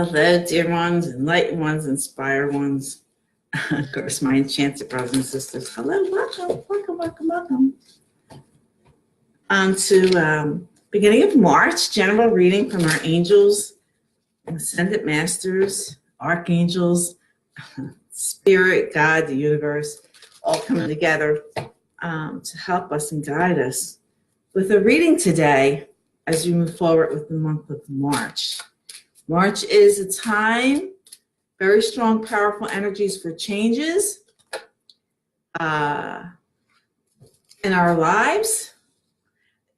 Hello, dear ones, enlightened ones, inspired ones. Of course, my enchanted brothers and sisters. Hello, welcome, welcome, welcome, welcome. On to beginning of March, general reading from our angels, ascended masters, archangels, spirit, God, the universe, all coming together to help us and guide us with a reading today as we move forward with the month of March. March is a time, very strong, powerful energies for changes in our lives.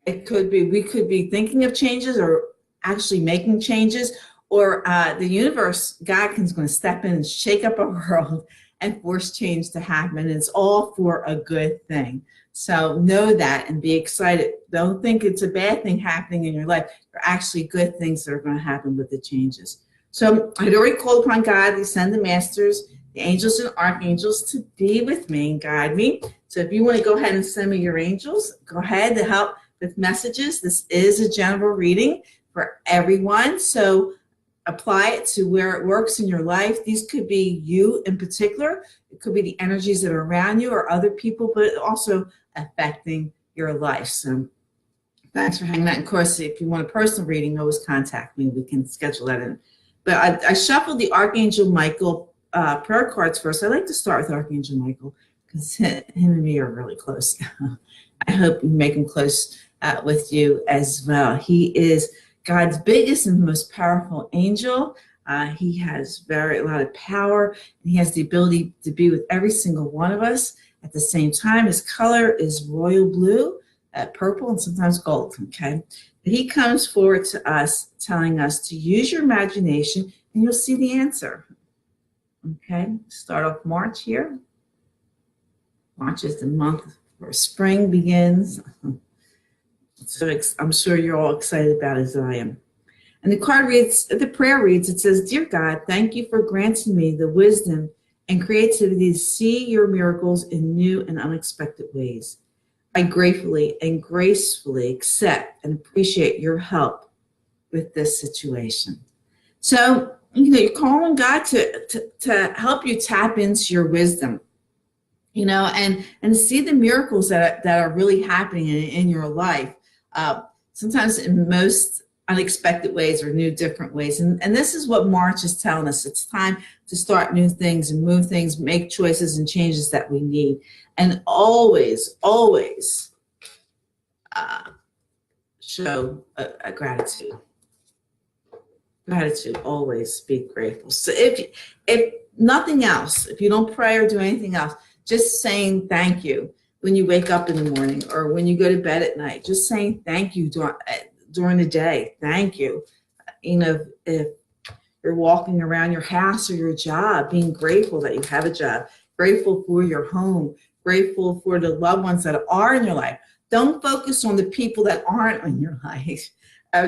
It could be, we could be thinking of changes or actually making changes, or the universe, God is going to step in and shake up our world and force change to happen. It's all for a good thing. So know that and be excited. Don't think it's a bad thing happening in your life. There are actually good things that are going to happen with the changes. So I'd already called upon God, the ascended masters, the angels and archangels to be with me and guide me. So if you want to go ahead and send me your angels, go ahead to help with messages. This is a general reading for everyone. So apply it to where it works in your life. These could be you in particular. It could be the energies that are around you or other people, but also affecting your life. So thanks for hanging out. And of course, if you want a personal reading, always contact me. We can schedule that in. But I shuffled the Archangel Michael prayer cards first. I like to start with Archangel Michael because him and me are really close. I hope you make him close with you as well. He is God's biggest and most powerful angel. He has a lot of power, and he has the ability to be with every single one of us at the same time. His color is royal blue, purple, and sometimes gold, okay? But he comes forward to us, telling us to use your imagination, and you'll see the answer, okay? Start off March here. March is the month where spring begins. So I'm sure you're all excited about it as I am. And the card reads, the prayer reads, it says, Dear God, thank you for granting me the wisdom and creativity to see your miracles in new and unexpected ways. I gratefully and gracefully accept and appreciate your help with this situation. So, you're calling on God to help you tap into your wisdom, and see the miracles that are really happening in your life. Sometimes in most unexpected ways or new different ways. And this is what March is telling us. It's time to start new things and move things, make choices and changes that we need. And always, always show a gratitude. Gratitude, always be grateful. So if nothing else, if you don't pray or do anything else, just saying thank you when you wake up in the morning or when you go to bed at night, just saying thank you during the day. Thank you. If you're walking around your house or your job, being grateful that you have a job, grateful for your home, grateful for the loved ones that are in your life. Don't focus on the people that aren't in your life.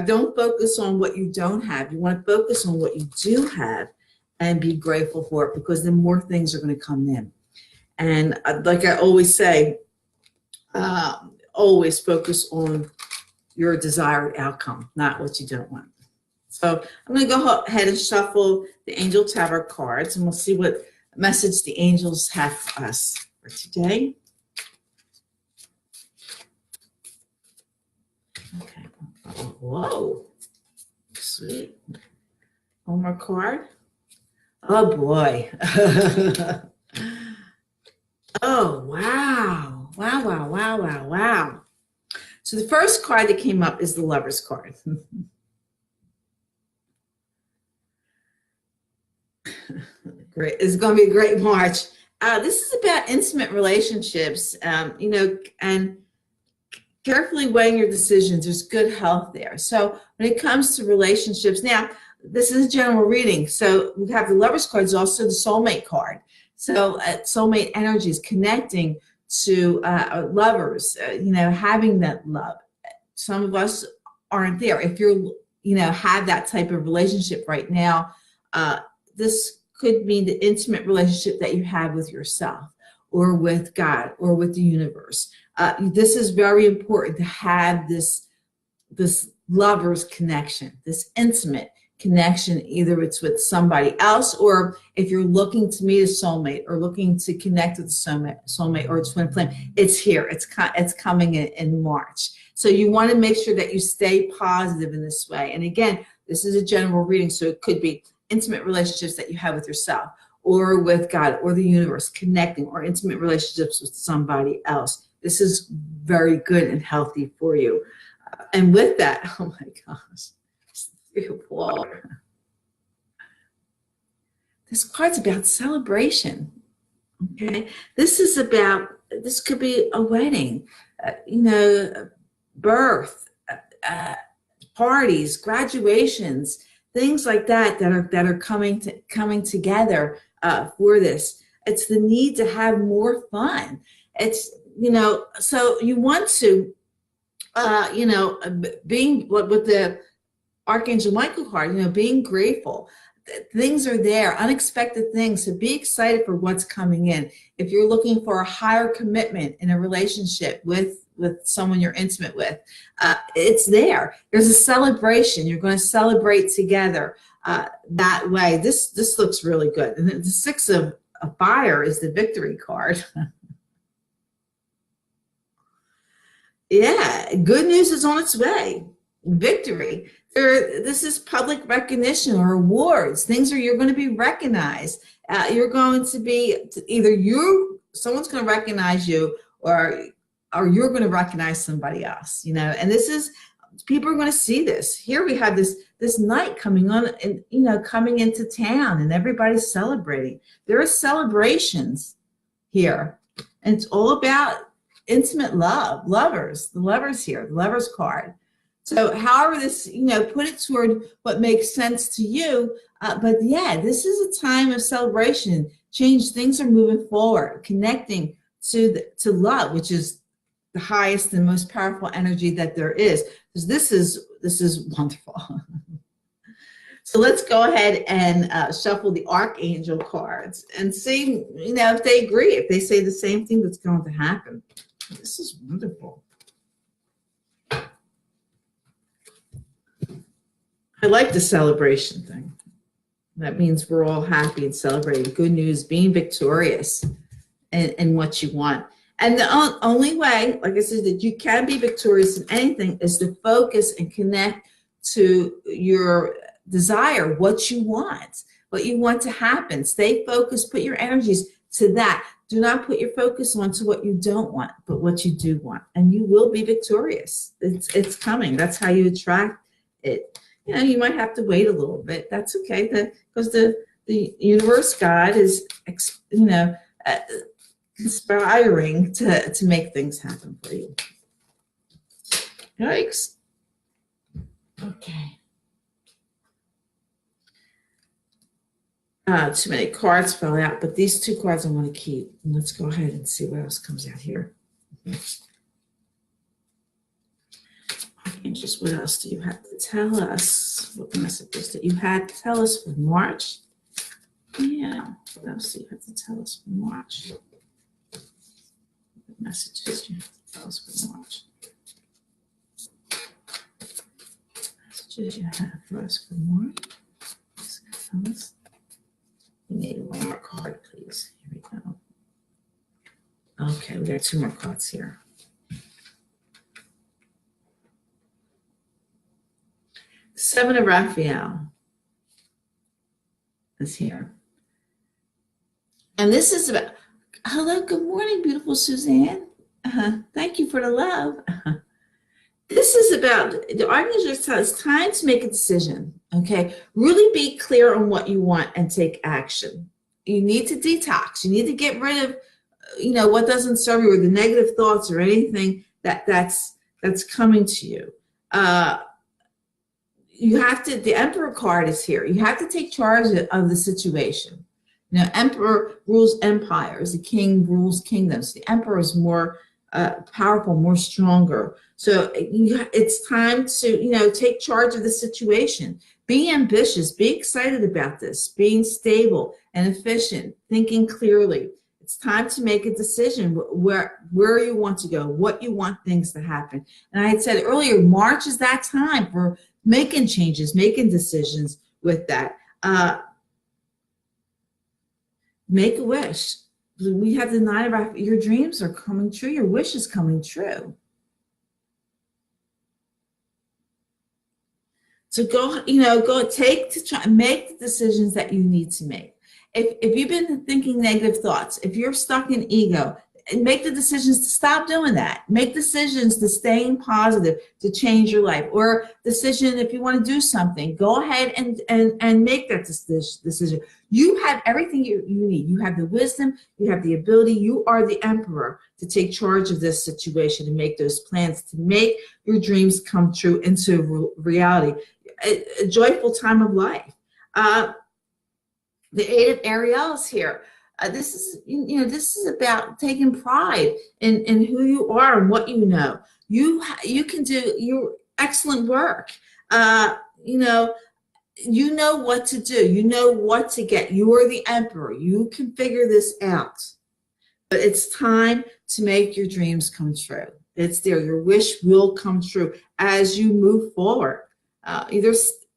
Don't focus on what you don't have. You want to focus on what you do have and be grateful for it, because then more things are going to come in. And like I always say, always focus on your desired outcome, not what you don't want. So I'm going to go ahead and shuffle the Angel Tarot cards, and we'll see what message the angels have for us for today. Okay. Whoa. Sweet. One more card. Oh, boy. Oh, wow. Wow, wow, wow, wow, wow. So the first card that came up is the Lover's card. Great. It's going to be a great March. This is about intimate relationships, and carefully weighing your decisions. There's good health there. So when it comes to relationships, now, this is a general reading. So we have the Lover's card, is also the soulmate card. So soulmate energies, connecting to lovers, having that love. Some of us aren't there. If you're, have that type of relationship right now, this could mean the intimate relationship that you have with yourself or with God or with the universe. This is very important to have this lover's connection, this intimate connection. Either it's with somebody else, or if you're looking to meet a soulmate or looking to connect with a soulmate or a twin flame, it's here. It's coming in March. So you want to make sure that you stay positive in this way. And again, this is a general reading, so it could be intimate relationships that you have with yourself or with God or the universe, connecting, or intimate relationships with somebody else. This is very good and healthy for you. And with that, oh my gosh, this card's about celebration. Okay, this could be a wedding, birth, parties, graduations, things like that are coming together for this. It's the need to have more fun. It's so you want to being with the Archangel Michael card, being grateful. Things are there, unexpected things. So be excited for what's coming in. If you're looking for a higher commitment in a relationship with someone you're intimate with, it's there. There's a celebration. You're going to celebrate together that way. This looks really good. And the Six of Fire is the victory card. Yeah, good news is on its way. Victory. This is public recognition or awards. Things you're going to be recognized. You're going to be someone's going to recognize you, or you're going to recognize somebody else. And this is, people are going to see this. Here we have this night coming on, and coming into town, and everybody's celebrating. There are celebrations here, and it's all about intimate love, lovers, the lovers here, the lovers card. So however this, put it toward what makes sense to you. But yeah, this is a time of celebration, change. Things are moving forward, connecting to love, which is the highest and most powerful energy that there is. Because this is wonderful. So let's go ahead and shuffle the Archangel cards and see, if they agree, if they say the same thing that's going to happen. This is wonderful. I like the celebration thing. That means we're all happy and celebrating. Good news, being victorious in what you want. And the only way, like I said, that you can be victorious in anything is to focus and connect to your desire, what you want to happen. Stay focused, put your energies to that. Do not put your focus onto what you don't want, but what you do want. And you will be victorious. It's coming. That's how you attract it. You might have to wait a little bit. That's okay, because the universe, God, is conspiring to make things happen for you. Yikes. Okay. Too many cards fell out, but these two cards I want to keep. And let's go ahead and see what else comes out here. Just what else do you have to tell us? What messages that you had to tell us for March? Yeah, what else do you have to tell us for March? What messages do you have to tell us for March? Messages you have for us for March? Tell us. We need one more card, please. Here we go. Okay, we got two more cards here. Seven of Raphael is here. And this is about, hello, good morning, beautiful Suzanne. Thank you for the love. This is about, the Archangel tells us, time to make a decision, okay? Really be clear on what you want and take action. You need to detox. You need to get rid of, what doesn't serve you, or the negative thoughts or anything that's coming to you. You have to, the Emperor card is here. You have to take charge of the situation. Emperor rules empires. The king rules kingdoms. The Emperor is more powerful, more stronger. So it's time to, take charge of the situation. Be ambitious. Be excited about this. Being stable and efficient. Thinking clearly. It's time to make a decision where you want to go, what you want things to happen. And I had said earlier, March is that time for making changes, making decisions with that. Make a wish. We have the Nine of your dreams are coming true. Your wish is coming true. So go, make the decisions that you need to make. If you've been thinking negative thoughts, if you're stuck in ego, make the decisions to stop doing that. Make decisions to staying positive, to change your life. Or decision, if you want to do something, go ahead and make that decision. You have everything you need. You have the wisdom, you have the ability, you are the emperor to take charge of this situation and make those plans to make your dreams come true into reality. A joyful time of life. The Eight of Ariels here. This is about taking pride in who you are and what you know. You can do your excellent work. You know what to do. You know what to get. You are the emperor. You can figure this out. But it's time to make your dreams come true. It's there. Your wish will come true as you move forward. Either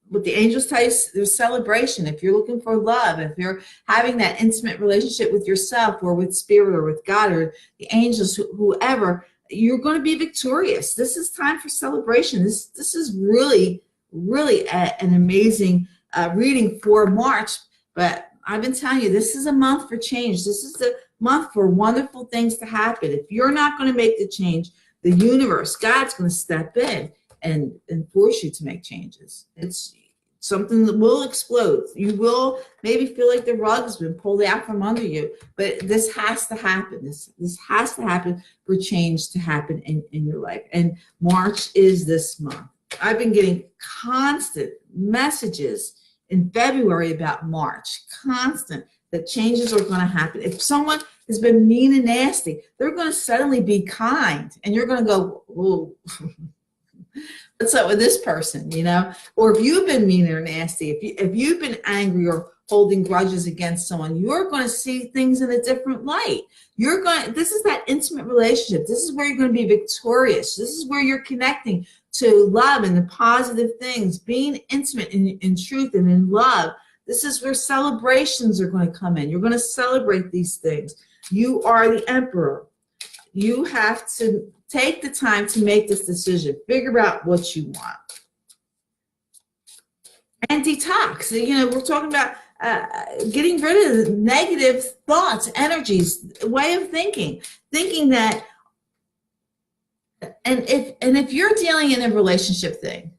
what the angels tell you, there's celebration. If you're looking for love, if you're having that intimate relationship with yourself or with spirit or with God or the angels, whoever, you're going to be victorious. This is time for celebration. This is really, really an amazing reading for March. But I've been telling you, this is a month for change. This is the month for wonderful things to happen. If you're not going to make the change, the universe, God's going to step in and force you to make changes. It's something that will explode. You will maybe feel like the rug has been pulled out from under you, but this has to happen. This has to happen for change to happen in your life. And March is this month. I've been getting constant messages in February about March, constant, that changes are going to happen. If someone has been mean and nasty, they're going to suddenly be kind, and you're going to go, whoa. What's up with this person, Or if you've been mean or nasty, if you've been angry or holding grudges against someone, you're going to see things in a different light. This is that intimate relationship. This is where you're going to be victorious. This is where you're connecting to love and the positive things, being intimate in truth and in love. This is where celebrations are going to come in. You're going to celebrate these things. You are the emperor. You have to take the time to make this decision. Figure out what you want. And detox. We're talking about getting rid of negative thoughts, energies, way of thinking. Thinking that, and if you're dealing in a relationship thing,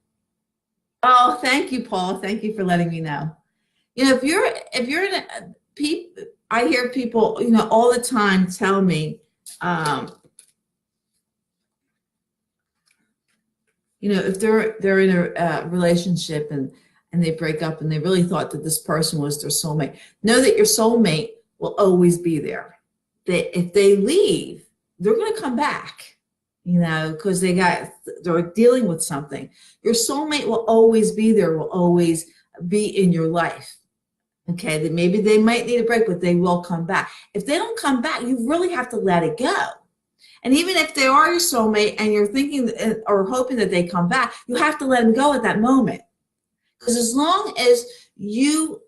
oh, thank you, Paul. Thank you for letting me know. If you're in I hear people, all the time tell me, if they're in a relationship and they break up and they really thought that this person was their soulmate, know that your soulmate will always be there. If they leave, they're going to come back, because they're dealing with something. Your soulmate will always be there, will always be in your life. Okay, that maybe they might need a break, but they will come back. If they don't come back, you really have to let it go. And even if they are your soulmate and you're thinking or hoping that they come back, you have to let them go at that moment. Because as long as you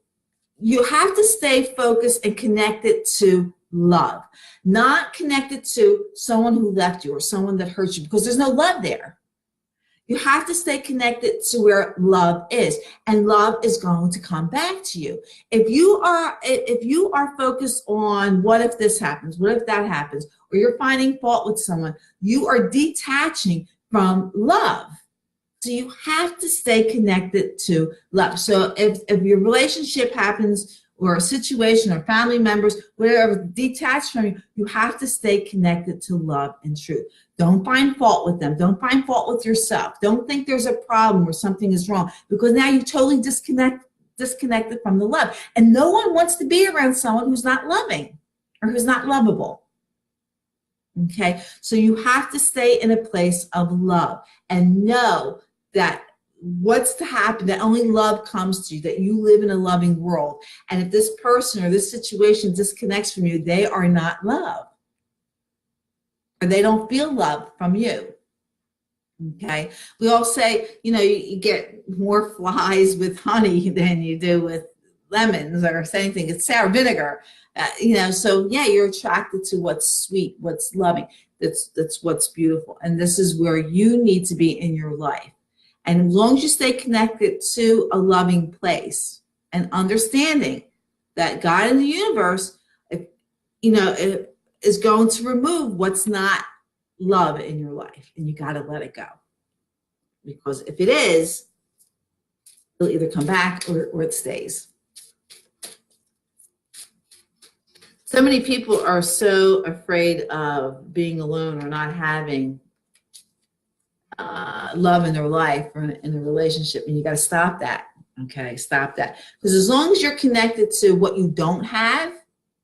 have to stay focused and connected to love, not connected to someone who left you or someone that hurt you, because there's no love there. You have to stay connected to where love is, and love is going to come back to you. If you are focused on what if this happens, what if that happens, or you're finding fault with someone, you are detaching from love. So you have to stay connected to love. So if your relationship happens, or a situation, or family members, whatever, detached from you, you have to stay connected to love and truth. Don't find fault with them. Don't find fault with yourself. Don't think there's a problem or something is wrong, because now you're totally disconnected from the love. And no one wants to be around someone who's not loving or who's not lovable. Okay, so you have to stay in a place of love and know that what's to happen, that only love comes to you, that you live in a loving world. And if this person or this situation disconnects from you, they are not love, or they don't feel love from you. Okay. We all say, you get more flies with honey than you do with lemons or anything. It's sour vinegar. So yeah, you're attracted to what's sweet, what's loving. That's what's beautiful. And this is where you need to be in your life. And as long as you stay connected to a loving place and understanding that God in the universe, is going to remove what's not love in your life, and you got to let it go. Because if it is, it'll either come back or it stays. So many people are so afraid of being alone or not having love in their life or in a relationship, and you got to stop that. Okay, stop that. Because as long as you're connected to what you don't have,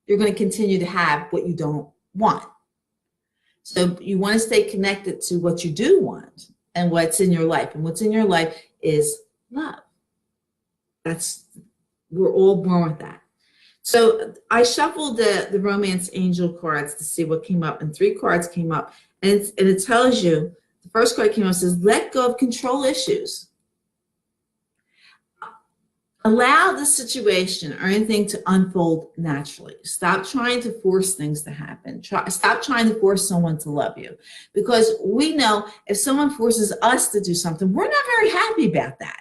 you're going to continue to have what you don't want. So you want to stay connected to what you do want and what's in your life. And what's in your life is love. We're all born with that. So I shuffled the romance angel cards to see what came up, and 3 cards came up. And it tells you, the first card came up, says, let go of control issues. Allow the situation or anything to unfold naturally. Stop trying to force things to happen. Stop trying to force someone to love you. Because we know if someone forces us to do something, we're not very happy about that.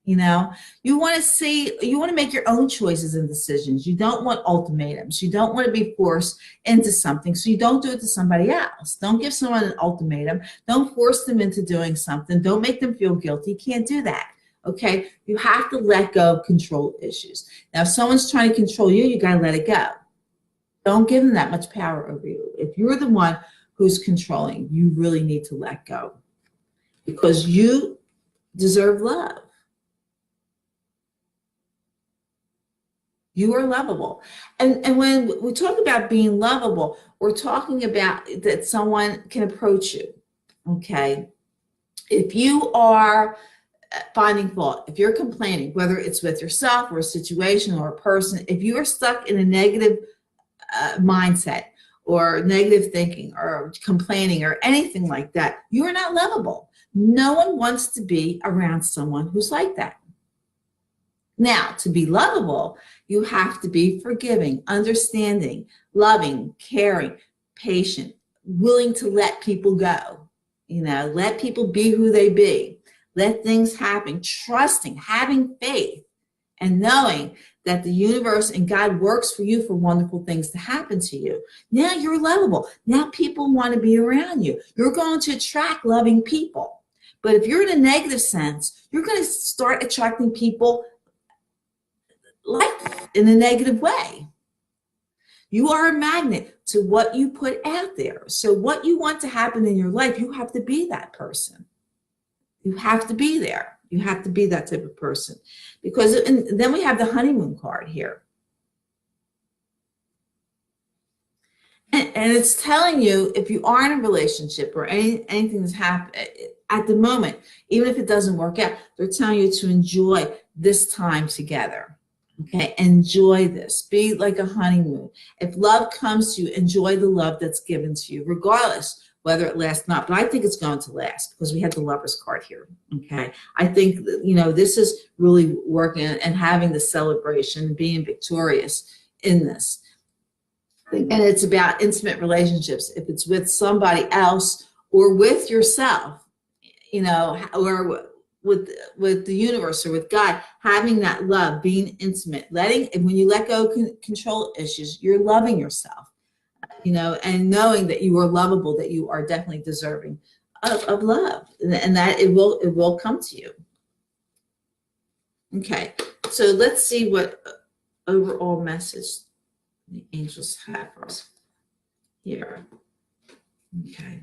You want to make your own choices and decisions. You don't want ultimatums. You don't want to be forced into something. So you don't do it to somebody else. Don't give someone an ultimatum. Don't force them into doing something. Don't make them feel guilty. You can't do that. Okay, you have to let go of control issues. Now, if someone's trying to control you, you got to let it go. Don't give them that much power over you. If you're the one who's controlling, you really need to let go, because you deserve love. You are lovable. And when we talk about being lovable, we're talking about that someone can approach you. Okay, if you are finding fault, if you're complaining, whether it's with yourself or a situation or a person, if you are stuck in a negative mindset or negative thinking or complaining or anything like that, you are not lovable. No one wants to be around someone who's like that. Now, to be lovable, you have to be forgiving, understanding, loving, caring, patient, willing to let people go. Let people be who they be. Let things happen, trusting, having faith, and knowing that the universe and God works for you for wonderful things to happen to you. Now you're lovable. Now people want to be around you. You're going to attract loving people. But if you're in a negative sense, you're going to start attracting people like in a negative way. You are a magnet to what you put out there. So what you want to happen in your life, you have to be that person. You have to be there. You have to be that type of person. Because and then we have the honeymoon card here. And it's telling you, if you are in a relationship or anything that's happened at the moment, even if it doesn't work out, they're telling you to enjoy this time together. Okay, enjoy this. Be like a honeymoon. If love comes to you, enjoy the love that's given to you, regardless whether it lasts or not. But I think it's going to last because we have the Lover's card here. Okay, I think this is really working and having the celebration, being victorious in this. And it's about intimate relationships. If it's with somebody else or with yourself, or with the universe or with God, having that love, being intimate, and when you let go of control issues, you're loving yourself, and knowing that you are lovable, that you are definitely deserving of love, and that it will come to you. Okay, so let's see what overall message the angels have for us here. Okay.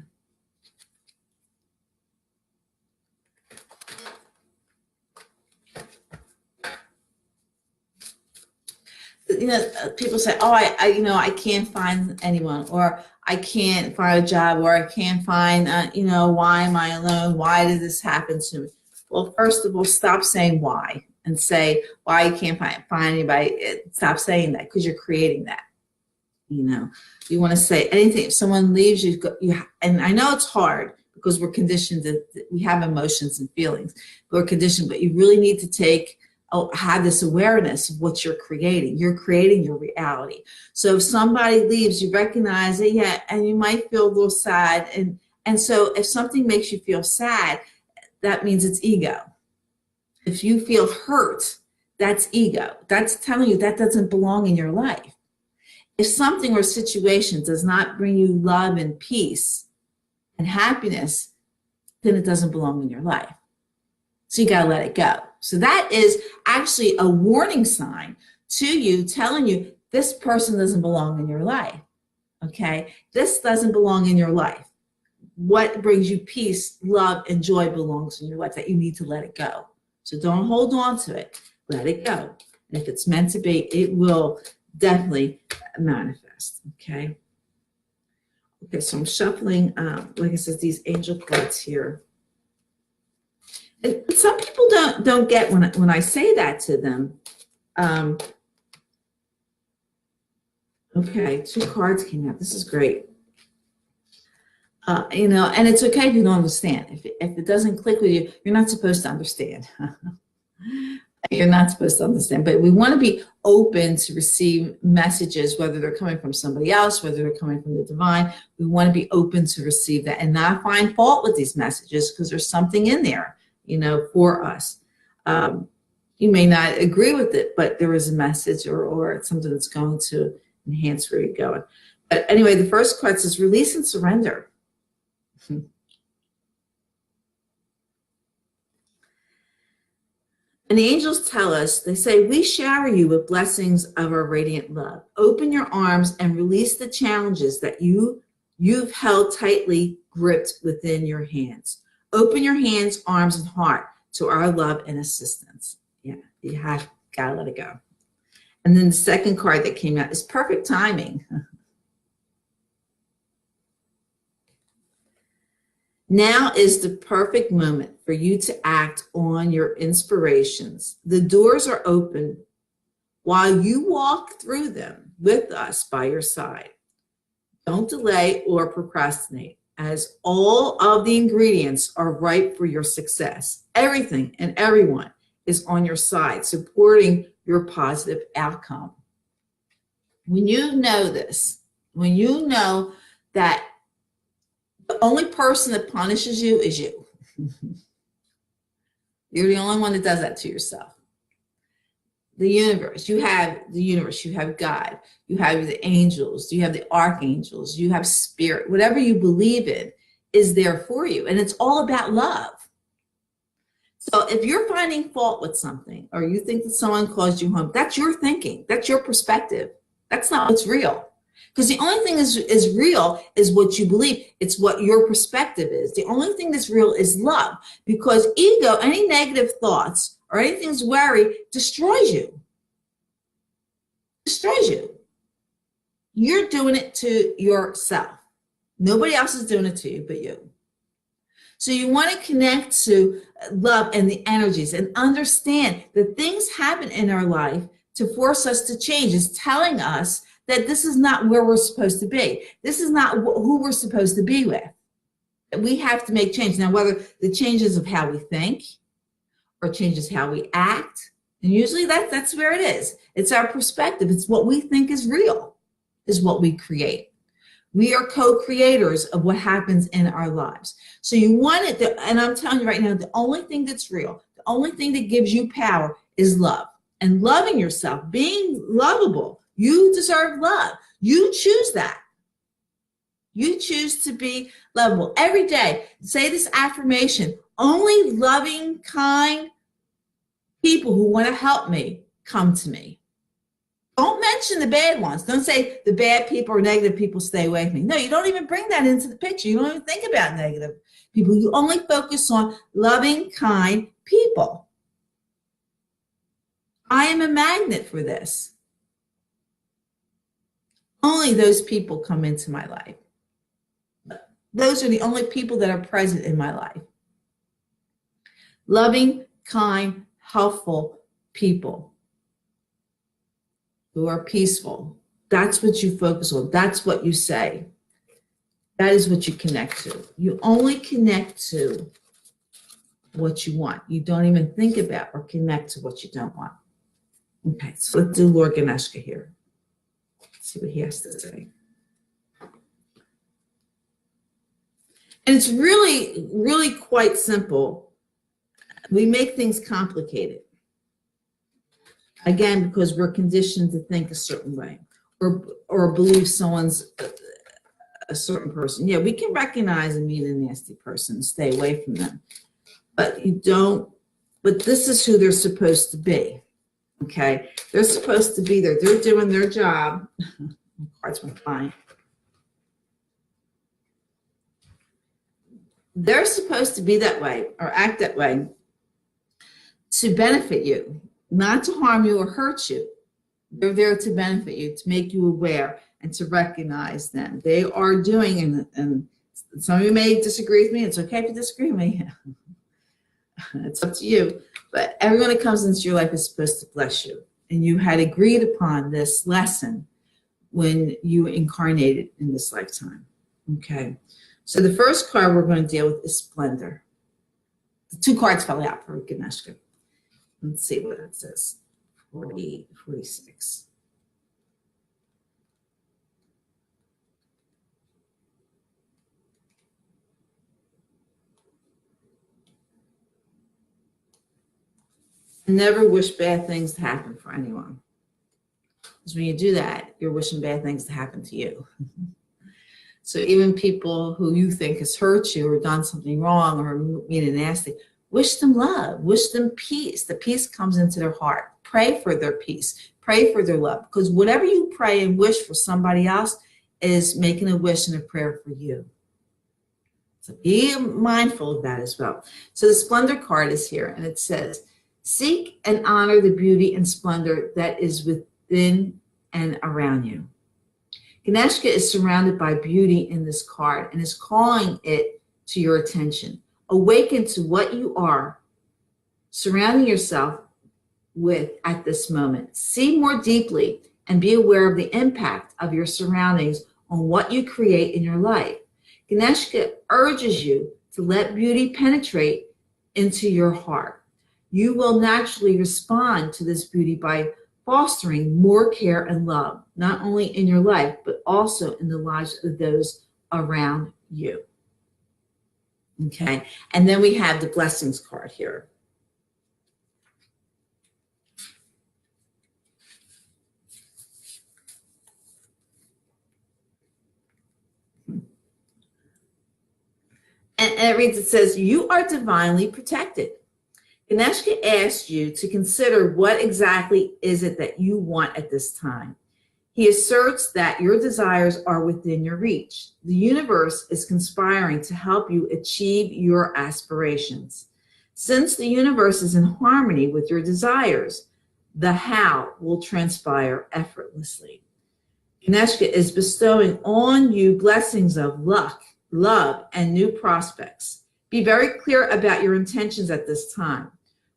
People say, oh, I can't find anyone, or I can't find a job, or I can't find, why am I alone? Why did this happen to me? Well, first of all, stop saying why and say why you can't find anybody. Stop saying that, because you're creating that. You want to say anything. If someone leaves you, and I know it's hard because we're conditioned that we have emotions and feelings. We're conditioned, but you really need to have this awareness of what you're creating. You're creating your reality. So if somebody leaves, you recognize it, yeah, and you might feel a little sad. And so if something makes you feel sad, that means it's ego. If you feel hurt, that's ego. That's telling you that doesn't belong in your life. If something or situation does not bring you love and peace and happiness, then it doesn't belong in your life. So you got to let it go. So that is actually a warning sign to you, telling you this person doesn't belong in your life. Okay? This doesn't belong in your life. What brings you peace, love, and joy belongs in your life, that you need to let it go. So don't hold on to it. Let it go. And if it's meant to be, it will definitely manifest. Okay? Okay, so I'm shuffling, like I said, these angel cards here. And some people don't get when I say that to them. Okay, 2 cards came out. This is great. And it's okay if you don't understand. If it doesn't click with you, you're not supposed to understand. You're not supposed to understand. But we want to be open to receive messages, whether they're coming from somebody else, whether they're coming from the divine. We want to be open to receive that and not find fault with these messages, because there's something in there, for us. You may not agree with it, but there is a message or it's something that's going to enhance where you're going. But anyway, the first card says release and surrender. And the angels tell us, they say, we shower you with blessings of our radiant love. Open your arms and release the challenges that you've held tightly gripped within your hands. Open your hands, arms, and heart to our love and assistance. Yeah, you have got to let it go. And then the second card that came out is perfect timing. Now is the perfect moment for you to act on your inspirations. The doors are open while you walk through them with us by your side. Don't delay or procrastinate, as all of the ingredients are ripe for your success. Everything and everyone is on your side, supporting your positive outcome. When you know this, when you know that the only person that punishes you is you. You're the only one that does that to yourself. The universe, you have God, you have the angels, you have the archangels, you have spirit, whatever you believe in is there for you. And it's all about love. So if you're finding fault with something, or you think that someone caused you harm, that's your thinking, that's your perspective. That's not what's real. Because the only thing is real is what you believe. It's what your perspective is. The only thing that's real is love. Because ego, any negative thoughts or anything's worry destroys you. Destroys you. You're doing it to yourself. Nobody else is doing it to you but you. So you want to connect to love and the energies and understand that things happen in our life to force us to change. It's telling us that this is not where we're supposed to be. This is not who we're supposed to be with. We have to make change. Now, whether the changes of how we think or changes how we act, and usually that's where it is. It's our perspective. It's what we think is real, is what we create. We are co-creators of what happens in our lives. So you want it, and I'm telling you right now, the only thing that's real, the only thing that gives you power is love. And loving yourself, being lovable. You deserve love. You choose that. You choose to be lovable. Every day, say this affirmation: only loving, kind people who want to help me come to me. Don't mention the bad ones. Don't say the bad people or negative people stay away from me. No, you don't even bring that into the picture. You don't even think about negative people. You only focus on loving, kind people. I am a magnet for this. Only those people come into my life. Those are the only people that are present in my life. Loving, kind, helpful people who are peaceful. That's what you focus on. That's what you say. That is what you connect to. You only connect to what you want. You don't even think about or connect to what you don't want. Okay, so let's do Lord Ganeshka here. Let's see what he has to say. And it's really, really quite simple. We make things complicated. Again, because we're conditioned to think a certain way or believe someone's a certain person. Yeah, we can recognize a mean and nasty person and stay away from them. But you don't, but this is who they're supposed to be. Okay? They're supposed to be there. They're doing their job. Cards went flying. They're supposed to be that way or act that way to benefit you, not to harm you or hurt you. They're there to benefit you, to make you aware and to recognize them. They are doing, and some of you may disagree with me. It's okay if you disagree with me. It's up to you. But everyone that comes into your life is supposed to bless you. And you had agreed upon this lesson when you incarnated in this lifetime. Okay. So the first card we're going to deal with is Splendor. The 2 cards fell out for Ganeshka. Let's see what it says. 46. Never wish bad things to happen for anyone. Because when you do that, you're wishing bad things to happen to you. So even people who you think has hurt you or done something wrong or mean and nasty, wish them love, wish them peace. The peace comes into their heart. Pray for their peace. Pray for their love. Because whatever you pray and wish for somebody else is making a wish and a prayer for you. So be mindful of that as well. So the Splendor card is here, and it says, seek and honor the beauty and splendor that is within and around you. Ganeshka is surrounded by beauty in this card and is calling it to your attention. Awaken to what you are surrounding yourself with at this moment. See more deeply and be aware of the impact of your surroundings on what you create in your life. Ganeshka urges you to let beauty penetrate into your heart. You will naturally respond to this beauty by fostering more care and love, not only in your life, but also in the lives of those around you. Okay, and then we have the blessings card here. And it reads, it says, you are divinely protected. Ganeshka asks you to consider what exactly is it that you want at this time. He asserts that your desires are within your reach. The universe is conspiring to help you achieve your aspirations. Since the universe is in harmony with your desires, the how will transpire effortlessly. Ganeshka is bestowing on you blessings of luck, love, and new prospects. Be very clear about your intentions at this time.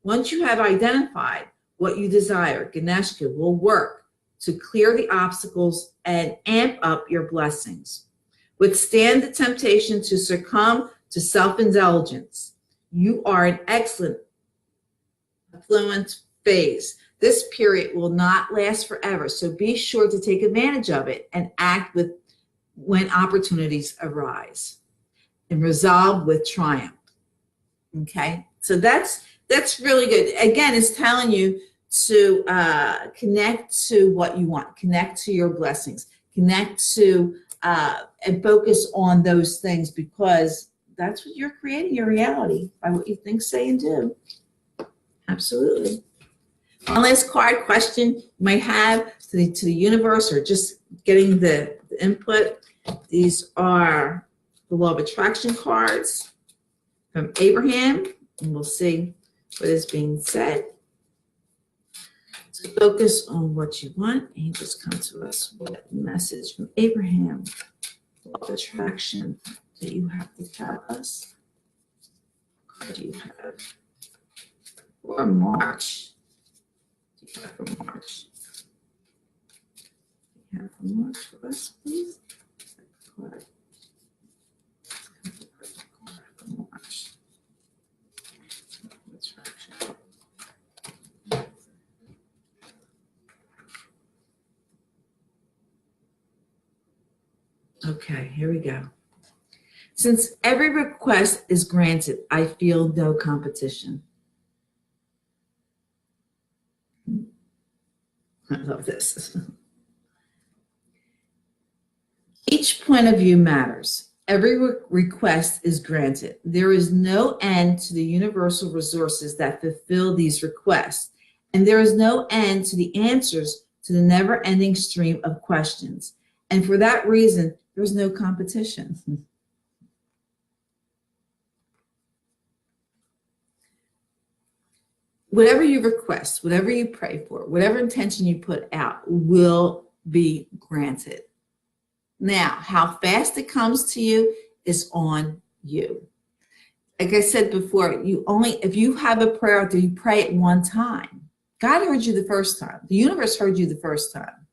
Once you have identified what you desire, Ganeshka will work to clear the obstacles and amp up your blessings. Withstand the temptation to succumb to self-indulgence. You are an excellent affluent phase. This period will not last forever, so be sure to take advantage of it and act with when opportunities arise, and resolve with triumph. Okay, so that's really good. Again, it's telling you to connect to what you want, connect to your blessings, connect to and focus on those things, because that's what you're creating your reality by what you think, say, and do. Absolutely. One last card question you might have to the universe, or just getting the input. These are the Law of Attraction cards from Abraham, and we'll see what is being said. So focus on what you want. Angels come to us with a message from Abraham. Law of Attraction that you have to tell us. What do you have for March? What do you have for March? What do you have for March for us, please? Card. Okay, here we go. Since every request is granted, I feel no competition. I love this. Each point of view matters. Every request is granted. There is no end to the universal resources that fulfill these requests, and there is no end to the answers to the never-ending stream of questions. And for that reason, there's no competition. Whatever you request, whatever you pray for, whatever intention you put out will be granted. Now, how fast it comes to you is on you. Like I said before, if you have a prayer out there, you pray it one time. God heard you the first time. The universe heard you the first time.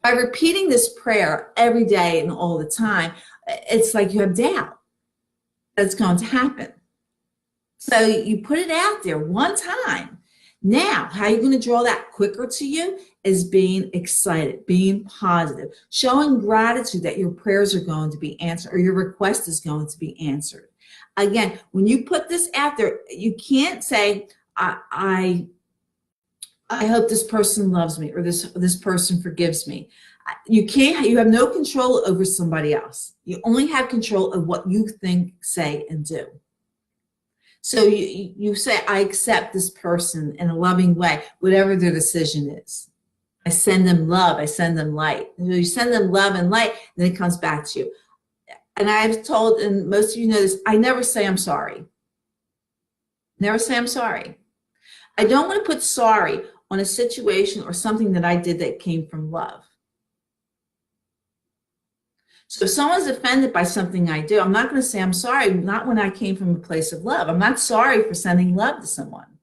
By repeating this prayer every day and all the time, it's like you have doubt that it's going to happen. So you put it out there one time. Now, how you're going to draw that quicker to you is being excited, being positive, showing gratitude that your prayers are going to be answered or your request is going to be answered. Again, when you put this out there, you can't say, I hope this person loves me or this person forgives me. You have no control over somebody else. You only have control of what you think, say, and do. So you say, I accept this person in a loving way, whatever their decision is. I send them love. I send them light. You send them love and light, then it comes back to you. And I've told, and most of you know this, I never say I'm sorry. Never say I'm sorry. I don't want to put sorry on a situation or something that I did that came from love. So if someone's offended by something I do, I'm not going to say I'm sorry, not when I came from a place of love. I'm not sorry for sending love to someone.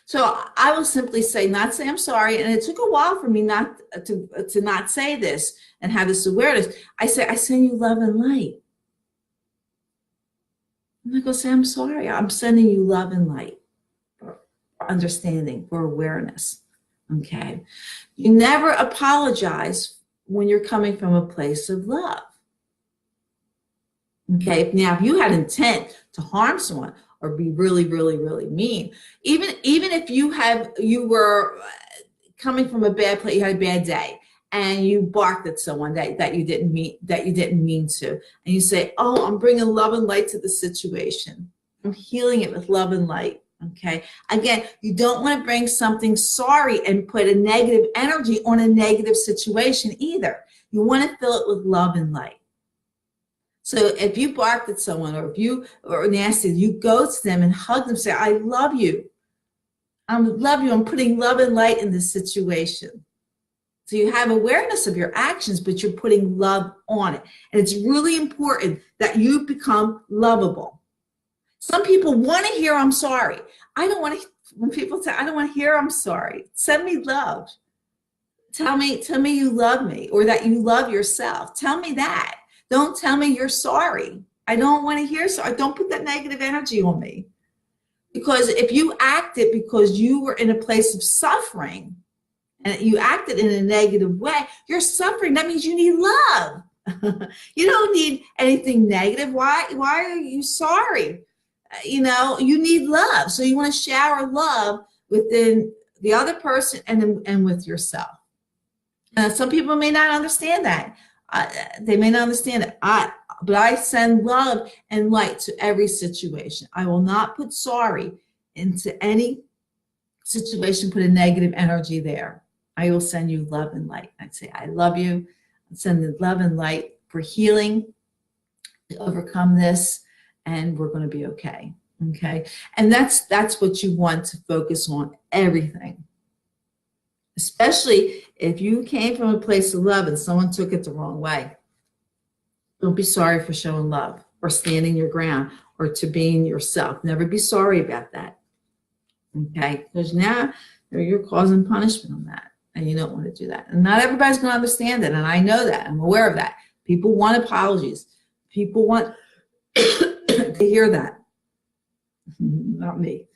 So I will simply not say I'm sorry. And it took a while for me not to not say this and have this awareness. I say, I send you love and light. I'm not going to say I'm sorry. I'm sending you love and light for understanding, for awareness. Okay. You never apologize when you're coming from a place of love. Okay, now if you had intent to harm someone or be really, really, really mean, even if you were coming from a bad place, you had a bad day, and you barked at someone that you didn't mean to, and you say, "Oh, I'm bringing love and light to the situation. I'm healing it with love and light." Okay. Again, you don't want to bring something sorry and put a negative energy on a negative situation either. You want to fill it with love and light. So if you barked at someone or if you are nasty, you go to them and hug them, say, I love you. I love you. I'm putting love and light in this situation. So you have awareness of your actions, but you're putting love on it. And it's really important that you become lovable. Some people want to hear I'm sorry. When people say, I don't want to hear I'm sorry. Send me love. Tell me you love me or that you love yourself. Tell me that. Don't tell me you're sorry. I don't want to hear sorry. Don't put that negative energy on me. Because if you acted because you were in a place of suffering and you acted in a negative way, you're suffering. That means you need love. You don't need anything negative. Why are you sorry? You need love. So you want to shower love within the other person and with yourself. Some people may not understand that. They may not understand it. But I send love and light to every situation. I will not put sorry into any situation, put a negative energy there. I will send you love and light. I'd say, I love you. I send the love and light for healing to overcome this. And we're going to be okay. Okay. And that's what you want to focus on, everything. Especially if you came from a place of love and someone took it the wrong way. Don't be sorry for showing love or standing your ground or to being yourself. Never be sorry about that. Okay. Because now you're causing punishment on that. And you don't want to do that. And not everybody's going to understand it. And I know that. I'm aware of that. People want apologies. People want to hear that. Not me.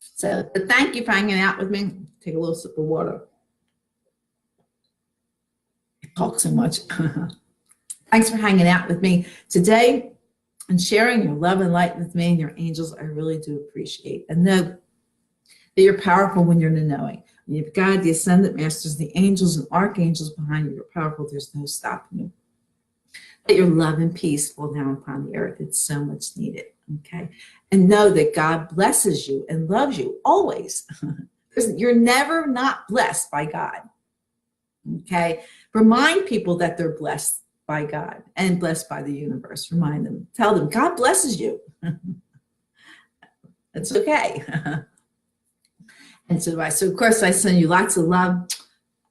So thank you for hanging out with me. Take a little sip of water. talk so much. Thanks for hanging out with me today and sharing your love and light with me and your angels. I really do appreciate. And know that you're powerful when you're in the knowing. When you've God, the ascendant masters, the angels and archangels behind you, you're powerful. There's no stopping you. Let your love and peace fall down upon the earth. It's so much needed. Okay. And know that God blesses you and loves you always. You're never not blessed by God. Okay. Remind people that they're blessed by God and blessed by the universe. Remind them. Tell them God blesses you. It's okay. And so of course, I send you lots of love,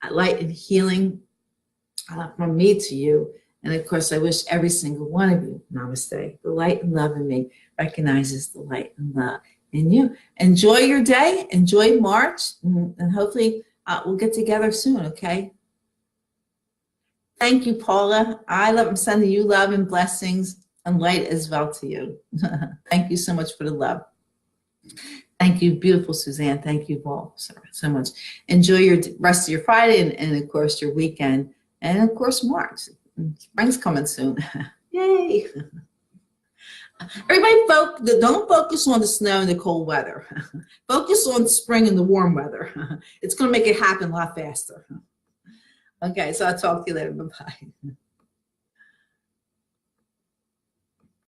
light, and healing from me to you. And of course, I wish every single one of you, namaste. The light and love in me recognizes the light and love in you. Enjoy your day. Enjoy March. And hopefully we'll get together soon, okay? Thank you, Paula. I'm sending you love and blessings and light as well to you. Thank you so much for the love. Thank you, beautiful Suzanne. Thank you all so much. Enjoy your rest of your Friday and of course, your weekend. And of course, March. Spring's coming soon. Yay. Everybody, don't focus on the snow and the cold weather. Focus on spring and the warm weather. It's going to make it happen a lot faster. Okay, so I'll talk to you later. Bye-bye.